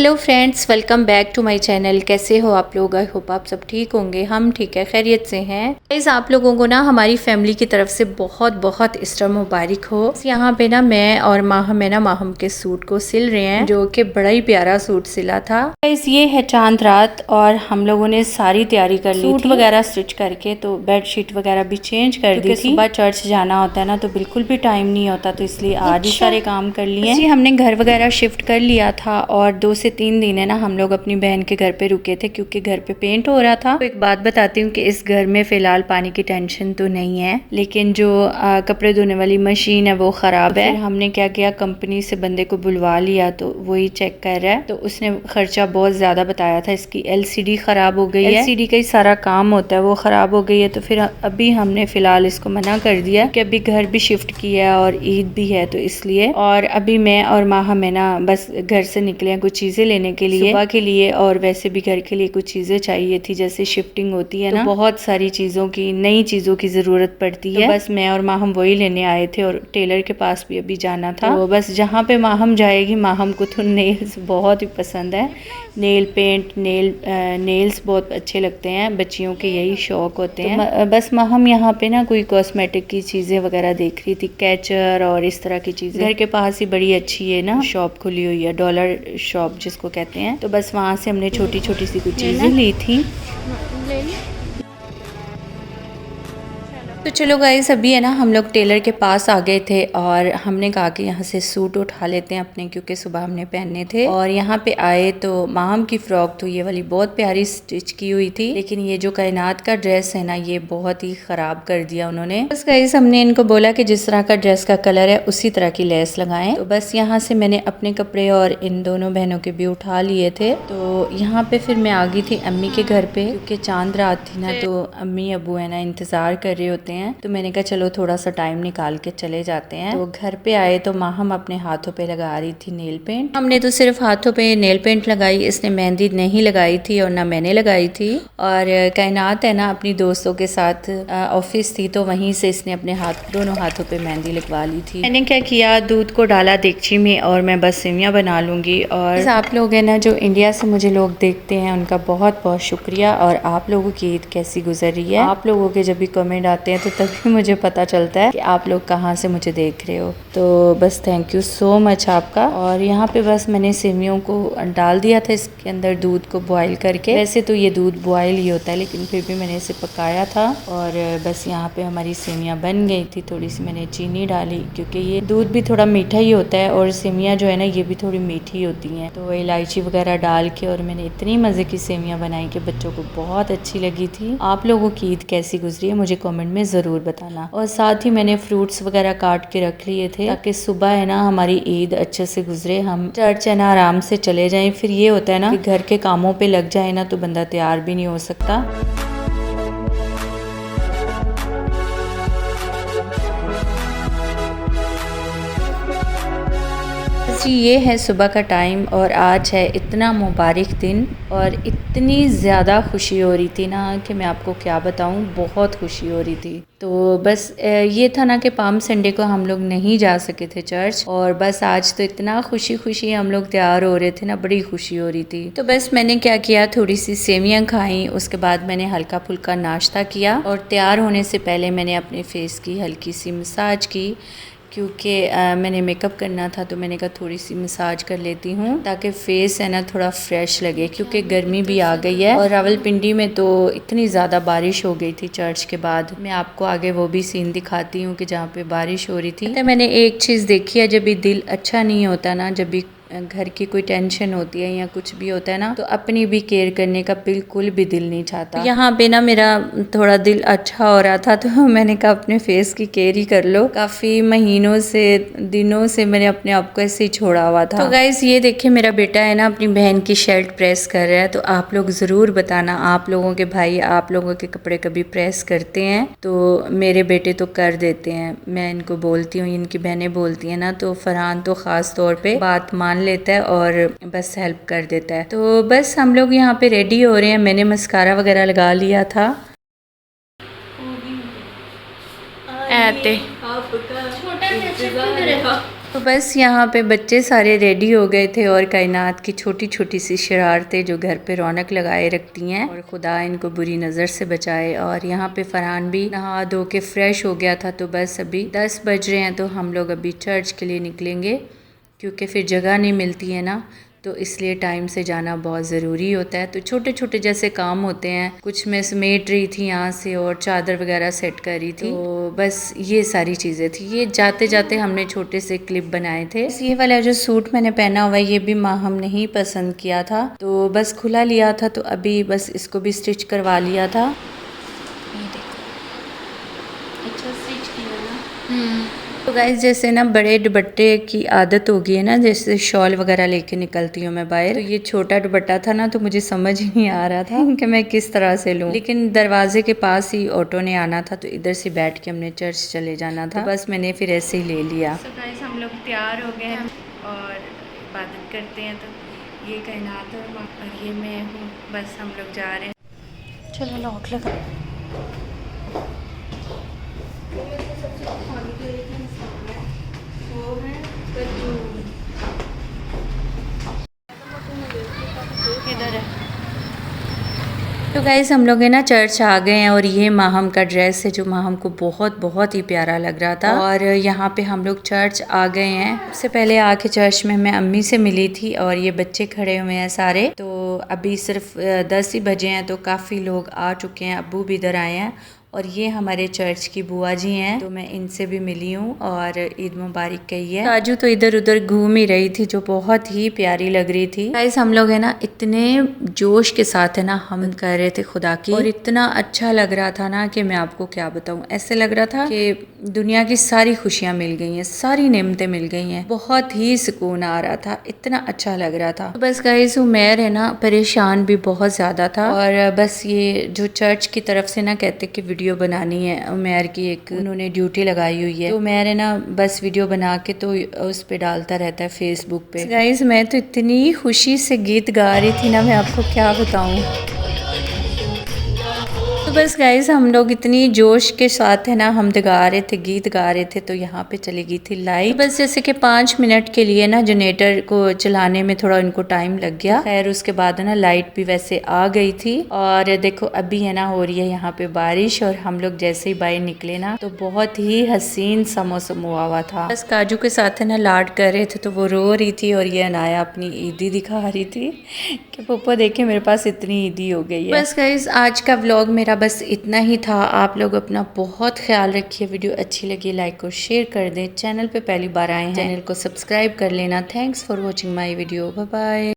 Hello friends, welcome back to my channel. कैसे हो आप लोग? आई होप आप सब ठीक होंगे। हम ठीक है, खैरियत से हैं। गाइस, आप लोगों को ना हमारी फैमिली की तरफ से बहुत बहुत ईस्टर मुबारक हो। यहाँ पे ना मैं और माहम के सूट को सिल रहे हैं, जो कि बड़ा ही प्यारा सूट सिला था। गाइस, ये है चांद रात और हम लोगों ने सारी तैयारी कर ली, सूट वगैरह स्टिच करके, तो बेड शीट वगैरह भी चेंज कर दी थी। सुबह चर्च जाना होता है ना, तो बिल्कुल भी टाइम नहीं होता, तो इसलिए आज ही सारे काम कर लिए। हमने घर वगैरह शिफ्ट कर लिया था और 2 से 3 दिन है ना हम लोग अपनी बहन के घर पे रुके थे, क्योंकि घर पे पेंट हो रहा था। तो एक बात बताती हूँ कि इस घर में फिलहाल पानी की टेंशन तो नहीं है, लेकिन जो कपड़े धोने वाली मशीन है वो खराब है। फिर हमने क्या किया, कंपनी से बंदे को बुलवा लिया, तो वही चेक कर रहा है। तो उसने खर्चा बहुत ज्यादा बताया था। इसकी LCD खराब हो गई है, LCD का ही सारा काम होता है, वो खराब हो गई है। तो फिर अभी हमने फिलहाल इसको मना कर दिया कि अभी घर भी शिफ्ट किया और ईद भी है, तो इसलिए। और अभी मैं और माहम है ना बस घर से निकले हैं कुछ चीजें लेने के लिए, सुबह के लिए, और वैसे भी घर के लिए कुछ चीजें चाहिए थी। जैसे शिफ्टिंग होती है ना, तो बहुत सारी चीजों की, नई चीजों की जरूरत पड़ती है। तो बस मैं और माहम वही लेने आए थे, और टेलर के पास भी अभी जाना था। तो बस जहाँ पे माहम जाएगी, माहम को तो नेल्स बहुत ही पसंद है। नेल पेंट, नेल्स बहुत अच्छे लगते हैं, बच्चियों के यही शौक होते हैं। तो बस माहम यहाँ पे ना कोई कॉस्मेटिक की चीजें वगैरह देख रही थी, कैचर और इस तरह की चीजें। घर के पास ही बड़ी अच्छी है ना शॉप खुली हुई है, डॉलर शॉप जिसको कहते हैं। तो बस वहाँ से हमने छोटी छोटी सी कुछ चीजें ली थी। तो चलो गाइस, अभी है ना हम लोग टेलर के पास आ गए थे और हमने कहा कि यहाँ से सूट उठा लेते हैं अपने, क्योंकि सुबह हमने पहने थे। और यहाँ पे आए तो माहम की फ्रॉक तो ये वाली बहुत प्यारी स्टिच की हुई थी, लेकिन ये जो कायनात का ड्रेस है ना, ये बहुत ही खराब कर दिया उन्होंने। बस गाइस, हमने इनको बोला कि जिस तरह का ड्रेस का कलर है उसी तरह की लेस लगाएं। तो बस यहाँ से मैंने अपने कपड़े और इन दोनों बहनों के भी उठा लिए थे। तो यहाँ पे फिर मैं आ गई थी अम्मी के घर पे, क्योंकि चांद रात थी ना, तो अम्मी अबू है ना इंतजार कर रहे होते हैं। तो मैंने कहा चलो थोड़ा सा टाइम निकाल के चले जाते हैं। तो घर पे आए तो माहम अपने हाथों पे लगा रही थी नेल पेंट। हमने तो सिर्फ हाथों पे नेल पेंट लगाई, इसने मेहंदी नहीं लगाई थी और ना मैंने लगाई थी। और कायनात है ना अपनी दोस्तों के साथ ऑफिस थी, तो वहीं से इसने अपने दोनों हाथों पे मेहंदी लगवा ली थी। मैंने क्या किया, दूध को डाला देगची में और मैं बस सेवियां बना लूंगी। और आप लोग है ना जो इंडिया से मुझे लोग देखते हैं, उनका बहुत बहुत शुक्रिया। और आप लोगों की ईद कैसी गुजर रही है? आप लोगों के जब भी कमेंट आते हैं तो तभी मुझे पता चलता है कि आप लोग कहाँ से मुझे देख रहे हो। तो बस थैंक यू सो मच आपका। और यहाँ पे बस मैंने सेवियों को डाल दिया था इसके अंदर, दूध को बॉईल करके। वैसे तो ये दूध बॉईल ही होता है, लेकिन फिर भी मैंने इसे पकाया था। और बस यहाँ पे हमारी सेवियाँ बन गई थी। थोड़ी सी मैंने चीनी डाली, क्योंकि ये दूध भी थोड़ा मीठा ही होता है और सेवियाँ जो है ना ये भी थोड़ी मीठी होती हैं। तो इलायची वगैरह डाल के और मैंने इतनी मज़े की सेवियाँ बनाई कि बच्चों को बहुत अच्छी लगी थी। आप लोगों की ईद कैसी गुजरी है मुझे कमेंट में ज़रूर बताना। और साथ ही मैंने फ्रूट्स वगैरह काट के रख लिए थे, ताकि सुबह है ना हमारी ईद अच्छे से गुजरे, हम चर्च है ना आराम से चले जाएं। फिर ये होता है ना कि घर के कामों पे लग जाए ना तो बंदा तैयार भी नहीं हो सकता। जी, ये है सुबह का टाइम और आज है इतना मुबारक दिन और इतनी ज़्यादा खुशी हो रही थी ना कि मैं आपको क्या बताऊं, बहुत खुशी हो रही थी। तो बस ये था ना कि पाम संडे को हम लोग नहीं जा सके थे चर्च, और बस आज तो इतना खुशी खुशी हम लोग तैयार हो रहे थे ना, बड़ी खुशी हो रही थी। तो बस मैंने क्या किया, थोड़ी सी सेवियां खाई, उसके बाद मैंने हल्का फुल्का नाश्ता किया और तैयार होने से पहले मैंने अपने फेस की हल्की सी मसाज की, क्योंकि मैंने मेकअप करना था। तो मैंने कहा थोड़ी सी मसाज कर लेती हूँ ताकि फेस है ना थोड़ा फ्रेश लगे, क्योंकि गर्मी भी आ गई है। और रावलपिंडी में तो इतनी ज़्यादा बारिश हो गई थी चर्च के बाद। मैं आपको आगे वो भी सीन दिखाती हूँ कि जहाँ पे बारिश हो रही थी। तो मैंने एक चीज़ देखी है, जब भी दिल अच्छा नहीं होता ना, जब भी घर की कोई टेंशन होती है या कुछ भी होता है ना, तो अपनी भी केयर करने का बिल्कुल भी दिल नहीं चाहता। तो यहाँ पे ना मेरा थोड़ा दिल अच्छा हो रहा था, तो मैंने कहा अपने फेस की केयर ही कर लो। काफ़ी महीनों से, दिनों से मैंने अपने आप को ऐसे ही छोड़ा हुआ था। तो गाइस, ये देखिए मेरा बेटा है ना अपनी बहन की शर्ट प्रेस कर रहा है। तो आप लोग ज़रूर बताना, आप लोगों के भाई आप लोगों के कपड़े कभी प्रेस करते हैं? तो मेरे बेटे तो कर देते हैं, मैं इनको बोलती हूँ, इनकी बहनें बोलती हैं ना, तो फरहान तो ख़ास तौर पे बात मान लेता है और बस हेल्प कर देता है। तो बस हम लोग यहाँ पे रेडी हो रहे हैं। मैंने मस्कारा वगैरह लगा लिया था। तो बस यहाँ पे बच्चे सारे रेडी हो गए थे और कायनात की छोटी छोटी सी शरारतें जो घर पे रौनक लगाए रखती हैं, और खुदा इनको बुरी नज़र से बचाए। और यहाँ पे फरहान भी नहा धो के फ्रेश हो गया था। तो बस अभी 10 बज रहे हैं, तो हम लोग अभी चर्च के लिए निकलेंगे, क्योंकि फिर जगह नहीं मिलती है ना, तो इसलिए टाइम से जाना बहुत ज़रूरी होता है। तो छोटे छोटे जैसे काम होते हैं, कुछ मैं समेट रही थी यहाँ से और चादर वगैरह सेट कर रही थी, तो बस ये सारी चीज़ें थी। ये जाते जाते हमने छोटे से क्लिप बनाए थे। ये वाला जो सूट मैंने पहना हुआ है, ये भी माहम ने ही पसंद किया था, तो बस खुला लिया था, तो अभी बस इसको भी स्टिच करवा लिया था। ये देखो, अच्छा स्टिच किया ना। तो गाइस जैसे ना बड़े दुपट्टे की आदत हो गई है ना, जैसे शॉल वगैरह लेके निकलती हूँ मैं बाहर, तो ये छोटा दुपट्टा था ना, तो मुझे समझ ही नहीं आ रहा था कि मैं किस तरह से लूँ। लेकिन दरवाजे के पास ही ऑटो ने आना था, तो इधर से बैठ के हमने चर्च चले जाना था, तो बस मैंने फिर ऐसे ही ले लिया। तो गाइस हम लोग तैयार हो गए और इबादत करते हैं। तो ये कायनात और ये मैं हूँ, बस हम लोग जा रहे हैं। चलो लॉक लगा। इधर है। तो गाइस हम लोग है ना चर्च आ गए हैं, और ये माहम का ड्रेस है जो माहम को बहुत बहुत ही प्यारा लग रहा था। और यहाँ पे हम लोग चर्च आ गए हैं। सबसे पहले आके चर्च में मैं अम्मी से मिली थी, और ये बच्चे खड़े हुए हैं सारे। तो अभी सिर्फ 10 ही बजे हैं, तो काफ़ी लोग आ चुके हैं, अब्बू भी इधर आए हैं। और ये हमारे चर्च की बुआ जी हैं, तो मैं इनसे भी मिली हूँ और ईद मुबारक कही है। काजू तो इधर उधर घूम ही रही थी, जो बहुत ही प्यारी लग रही थी। गाइस हम लोग है ना इतने जोश के साथ है ना हम कर रहे थे खुदा की, और इतना अच्छा लग रहा था ना कि मैं आपको क्या बताऊँ। ऐसे लग रहा था कि दुनिया की सारी खुशियाँ मिल गई हैं, सारी नेमतें मिल गई हैं, बहुत ही सुकून आ रहा था, इतना अच्छा लग रहा था। तो बस गाइस उमैर है ना परेशान भी बहुत ज़्यादा था, और बस ये जो चर्च की तरफ से ना कहते कि वीडियो बनानी है, उमैर की एक उन्होंने ड्यूटी लगाई हुई है, तो उमैर है ना बस वीडियो बना के तो उस पे डालता रहता है फेसबुक पे। गाइस मैं तो इतनी खुशी से गीत गा रही थी ना, मैं आपको क्या बताऊं। तो बस गाइस हम लोग इतनी जोश के साथ है ना हम गा रहे थे, गीत गा रहे थे, तो यहाँ पे चली गई थी लाइट। बस जैसे कि 5 मिनट के लिए ना जनरेटर को चलाने में थोड़ा इनको टाइम लग गया। खैर उसके बाद ना लाइट भी वैसे आ गई थी। और देखो अभी है ना हो रही है यहाँ पे बारिश, और हम लोग जैसे ही बाहर निकले ना तो बहुत ही हसीन सा मौसम हुआ था। बस काजू के साथ है ना लाड कर रहे थे, तो वो रो रही थी, और ये अनाया अपनी ईदी दिखा रही थी कि पप्पा देखे मेरे पास इतनी ईदी हो गई है। बस गाइस आज का व्लॉग मेरा बस इतना ही था। आप लोग अपना बहुत ख्याल रखिए। वीडियो अच्छी लगी लाइक और शेयर कर दें। चैनल पे पहली बार आए हैं चैनल को सब्सक्राइब कर लेना। Thanks for watching my video. Bye bye.